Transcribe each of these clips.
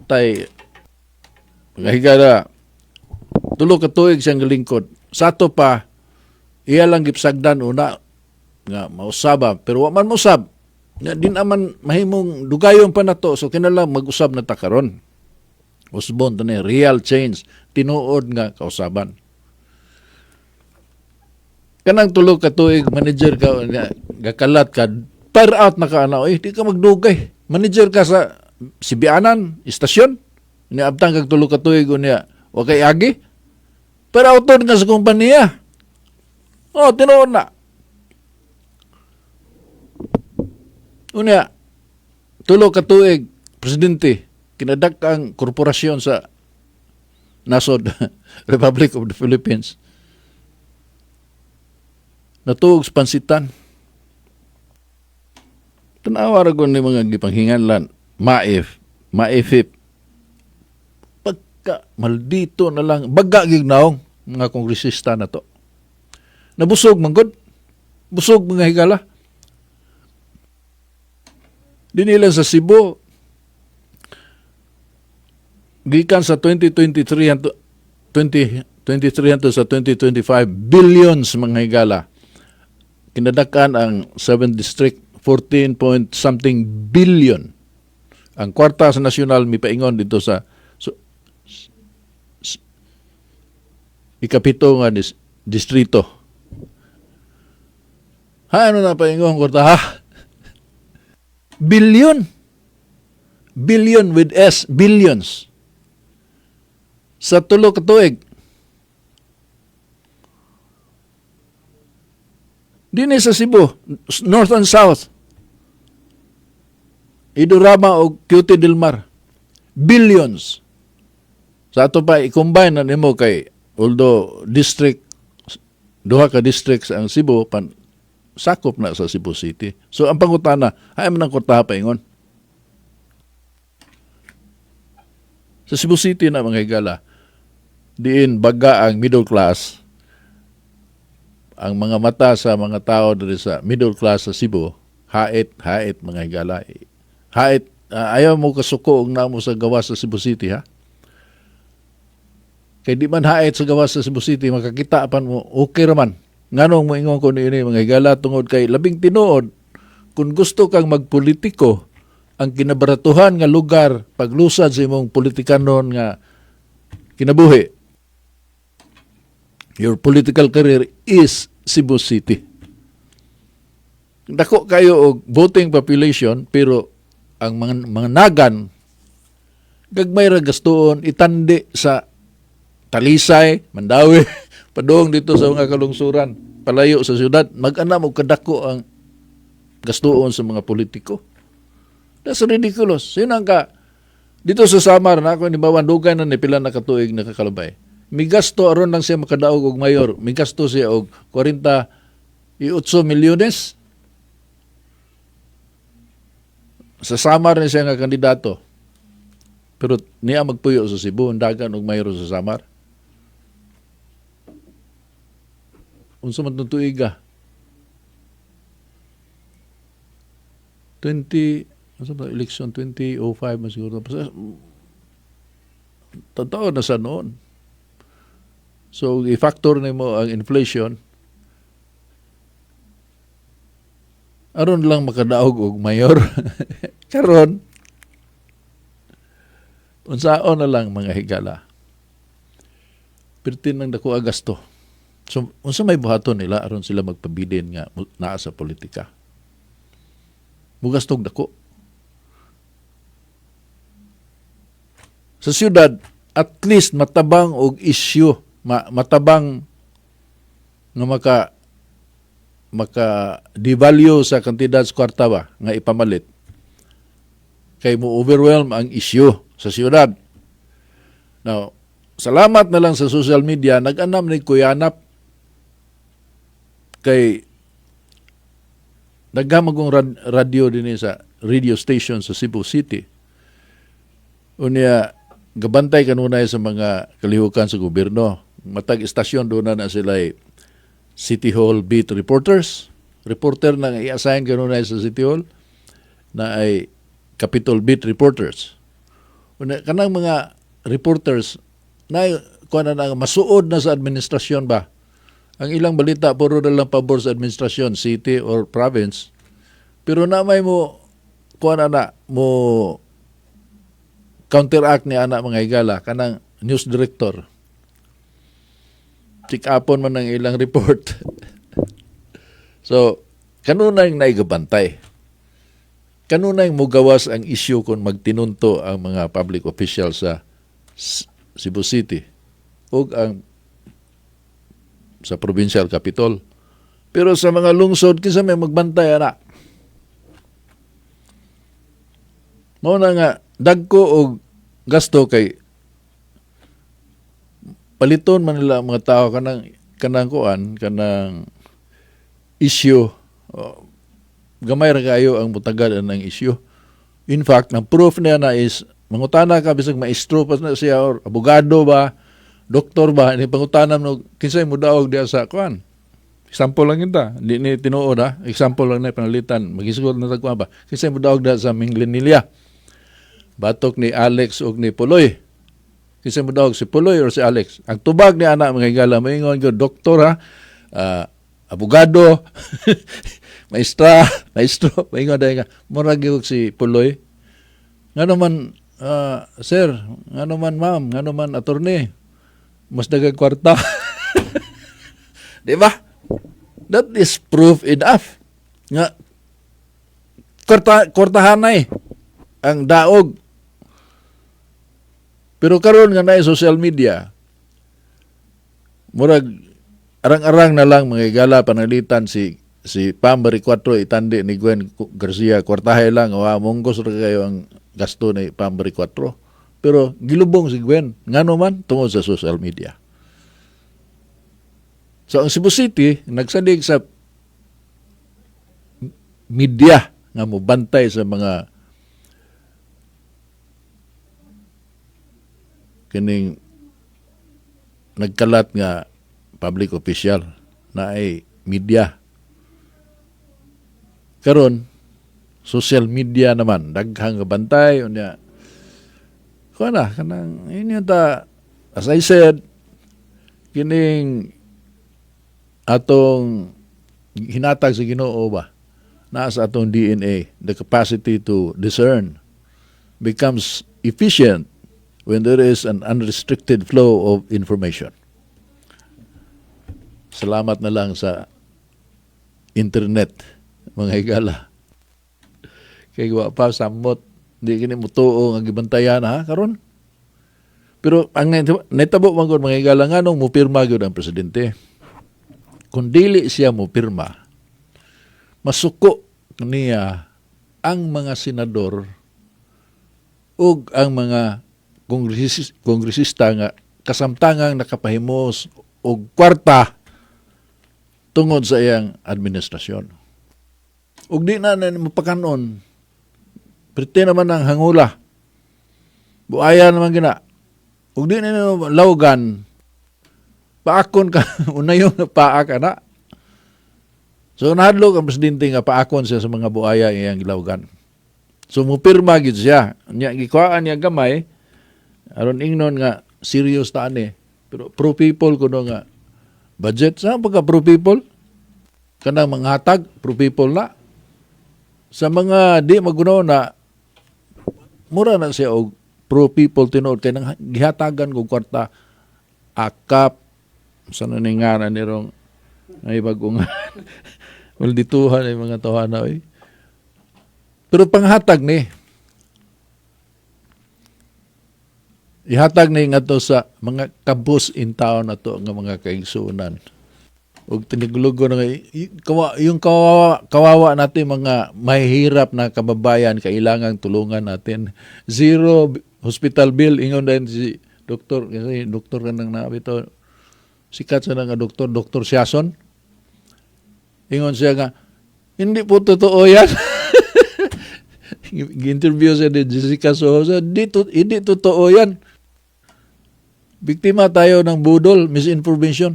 bantay mga higala tulo ka tuig siyang galingkod sa ato pa iya lang gipsagdan una nga mausaba pero wa man mausab nga din aman mahimong dugayon pa nato so kinahanglan mag-usab na ta karon usbon to ni real change tinuod nga kausaban kanang tulo ka tuig manager ka nga gakalat ka fire out na ka ana di ka magdugay manager ka sa Sibianan istasyon ni abtang kag tulo ka tuig unya wa kay agi pero autor nga sa kompanya tinuod na unya tulo ka tuig presidente kinadak ang korporasyon sa nasod Republic of the Philippines natuog sa pansitan tanawa ra ni mga gipanghinganlan maifip pagka maldito na lang baga gignaong mga kongresista na to nabusog manggod busog mga higala dinila sa Cebu gikan sa 2023 hangtod sa 2025 billions mga higala kinadakan ang 7 district 14 point something billion ang kwarta sa nasyonal mipaingon dito sa ikapito nga distrito ano na paingon kwarta ha billion with S billions sa tulo ka tuig dinhi sa Cebu north and south Idurama o QT Dilmar billions sa ato pa i-combine na nimo kay although duha ka districts ang Cebu sakop na sa Cebu City so ang pangutana ay man ang kwarta pa ingon sa Cebu City na mga higala diin baga ang middle class ang mga mata sa mga tao diri sa middle class sa Cebu hait mga higala hait ayaw mo kasuko og namo sa gawas sa Cebu City ha kay di man hait sa gawas sa Cebu City makakita pan mo okay raman nganong mo ingon ko niini mga higala tungod kay labing tinuod kung gusto kang magpolitiko ang kinabaratuhan nga lugar paglusad sa imong politikanon nga kinabuhi your political career is Cebu City dako kayo og voting population pero ang mga nagan gagmay ra gastuon itandi sa Talisay, Mandawi, padong dito sa mga kalungsuran, palayo sa syudad, mag-ana mo kadako ang gastuon sa mga politiko. That's ridiculous. Sinang ka dito sa Samar na ako ni bawan dugay na ni pila na katuig na kakalabay. Migasto aron lang siya makadaog og mayor, migasto siya og 48 milyones. Sa Samar ni siya nga kandidato. Pero niya magpuyo sa Cebu, dagan og mayor sa Samar. Unsa man tong tuiga? election 2005 man siguro. Totoo na sa noon. So, i-factor na mo ang inflation, aron lang makadaog og mayor. Karon unsaon na lang mga higala. Pertin ng dako agasto. So unsa may buhaton nila aron sila magpabilin nga naa sa politika. Mugastog dako. Sa syudad at least matabang og issue, matabang nga maka devalue sa kantidad sa kwarta ba nga ipamalit. Kay mo overwhelm ang issue sa siyudad. Now, salamat na lang sa social media, nag-anam ni Kuyanap kay naghamagong radio din sa radio station sa Cebu City. Unya, gabantay kanunay sa mga kalihukan sa gobyerno. Matag istasyon doon na sila City Hall beat reporters. Reporter na i-assign kanunay sa City Hall na ay Capitol beat reporters. Kanang mga reporters na kuan na masuod na sa administrasyon ba. Ang ilang balita puro na lang pabor sa administrasyon, city or province. Pero na may mo kuan na mo counteract ni anak mga higala kanang news director. Check upon man ang ilang report. So, kanunay naigabantay. Kanunay mugawas ang issue kung magtinunto ang mga public officials sa Cebu City o ang sa provincial capital. Pero sa mga lungsod, kinsa may magbantay ana. Mao na nga dagko og gasto kay paliton man nila ang mga tao kanang kuan kanang issue. Gamay ra kayo ang mutagadan ng issue. In fact, ang proof niya na is mangutana ka bisag maestro pa na siya or abogado ba, doktor ba, ni pangutanan no kinsay mo daog diha sa kuan. Example lang kita, di ni tinuod ha. Example lang na panalitan, magisugod na tagkuan ba. Kinsay mo daog diha sa Minglinilla. Batok ni Alex o ni Puloy. Kinsay mo daog si Puloy or si Alex. Ang tubag ni anak mga higala moingon ko doktor ha. Abogado, maestro, moingon dai nga murag gyud si Puloy. Ngano man sir, ngano man ma'am, ngano man attorney. Mas dagag kwarta. Di ba? That is proof enough. Nga kwartahan na ang daog. Pero karon nga na social media, murag arang-arang na lang mga higala panalitan si Pam Baricotro itandi ni Gwen Garcia kwartahe lang monggos ra kayo ang gasto ni Pam Baricotro. Pero gilubong si Gwen ngano man tungod sa social media. So ang Cebu City nagsalig sa media nga mobantay sa mga kining nagkalat nga public official na ay media. Karon social media naman daghang bantay unya kana kanang ini ta as I said kining atong hinatag sa Ginoo ba naa sa atong DNA, the capacity to discern becomes efficient when there is an unrestricted flow of information. Salamat na lang sa internet, mga higala. Kaya wa pa samot, di kini mo tuo nga gibantayan ha karon. Pero ang netabo man gud mga higala nganong mo pirma gyud ang presidente. Kung dili siya mo pirma, masuko niya ang mga senador ug ang mga kongresista nga kasamtangang nakapahimos og kwarta tungod sa iyang administrasyon. Ug di na mapakanon, prite naman ang hangula. Buaya naman gina. Ug di na lawgan, paakon ka, unayong paak na. So nahadlok ang presidente nga paakon siya sa mga buaya iyang gilawgan. So mupirma gid siya. Nya gikuhaan niya gamay, aron ingnon nga serious ta ani. Pero pro people kuno nga budget sa pagka pro people kanang manghatag pro people na sa mga di magunaw na mura na siya og pro people tinuod kay nang gihatagan og kwarta akap sa naninganan nirong ay bagungan wal dituhan ay mga tawhana oy. Pero panghatag ni ihatag na nga to sa mga campus in town na to nga mga kaigsuunan. O tinigulugo na yung kawawa natin mga mahihirap na kababayan, kailangang tulungan natin. Zero hospital bill, ingon din si doktor, kasi doktor ka nang nabi to, sikat sa nga doktor, Dr. Siason. Ingon siya nga, hindi po totoo yan. Interview siya ni Jessica Soho, hindi totoo yan. Biktima tayo ng budol, misinformation.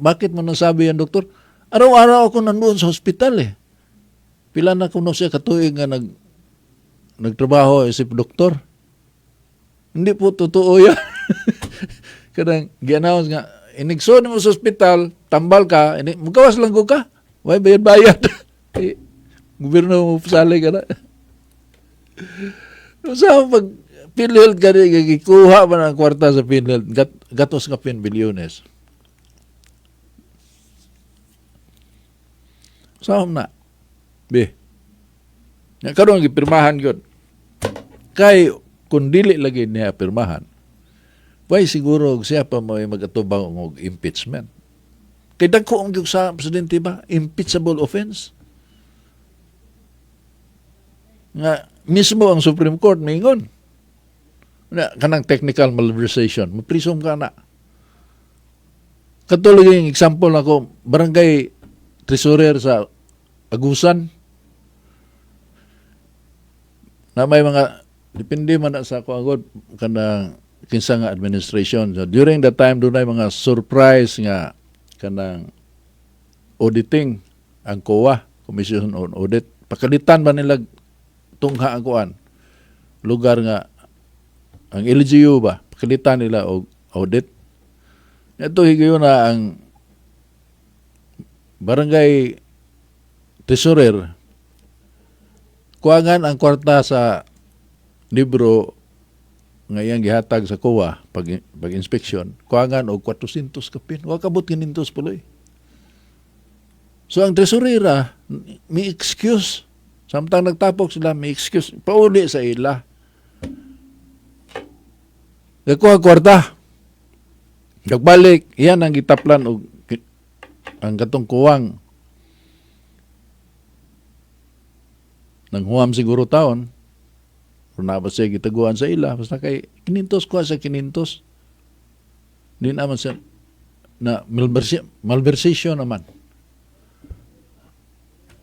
Bakit mo nasabi yan, doktor? Araw-araw ako nandoon sa hospital eh. Pila na kuno siya katuig nga nagtrabaho si doktor. Hindi po totoo yan. Kadang gi-announce nga, inigso mo sa ospital, tambal ka, magawas lang ko ka. Why bayad-bayad? Eh, gobyerno mo pasali ka na. Sa pag PhilHealth ka rin, gikuha man ang kwarta sa PhilHealth, gatos nga bilyones. Saan na? Be. Nga karon gipirmahan yun. Kay, kung dili lagi niya pirmahan, why siguro siya pa may mag-atubang og impeachment? Kay dagko ang sa presidente ba? Impeachable offense? Nga, mismo ang Supreme Court mingon. Na, kanang technical malversation. Maprisom ka na. Katulad yung example ako, barangay treasurer sa Agusan, na may mga, depende man na sa kuagod, kanang kinsa nga administration. So, during that time, doon ay mga surprise nga kanang auditing ang COA, Commission on Audit. Pakalitan ba nila tungha ang kuan? Lugar nga, ang LGU ba? Pakalitan nila og audit. Ito higayon na ang barangay treasurer, kuangan ang kwarta sa libro ngayang gihatag sa COA pag-inspeksyon, kuangan og 400 kapin. Wa kabot 500 puloy. So ang treasurera, may excuse. Samtang nagtapok sila, may excuse. Pauli sa ila. Nagkuha kwarta. Nagbalik, yan ang gitaplan og ang katong kuwang nang huwam siguro taon, kung na ba siya gitaguan sa ila, basta kay 500 kuha sa 500. Di naman siya na malversation naman.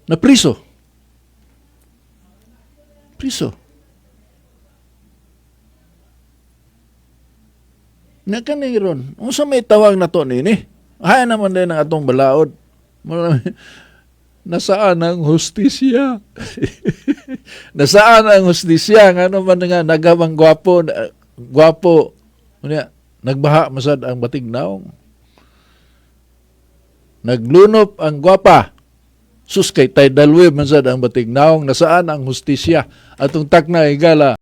Na priso. Priso. Na kaniron, unsa may tawag na to nini? Hay naman din ang atong balaod. Nasaan ang hustisya? Nasaan ang hustisya? Ano man nga nagawang gwapo, nagbaha masad ang batignaong. Naglunop ang gwapa. Sus kay tay dalwe masad ang batignaong. Nasaan ang hustisya? Atong takna igala.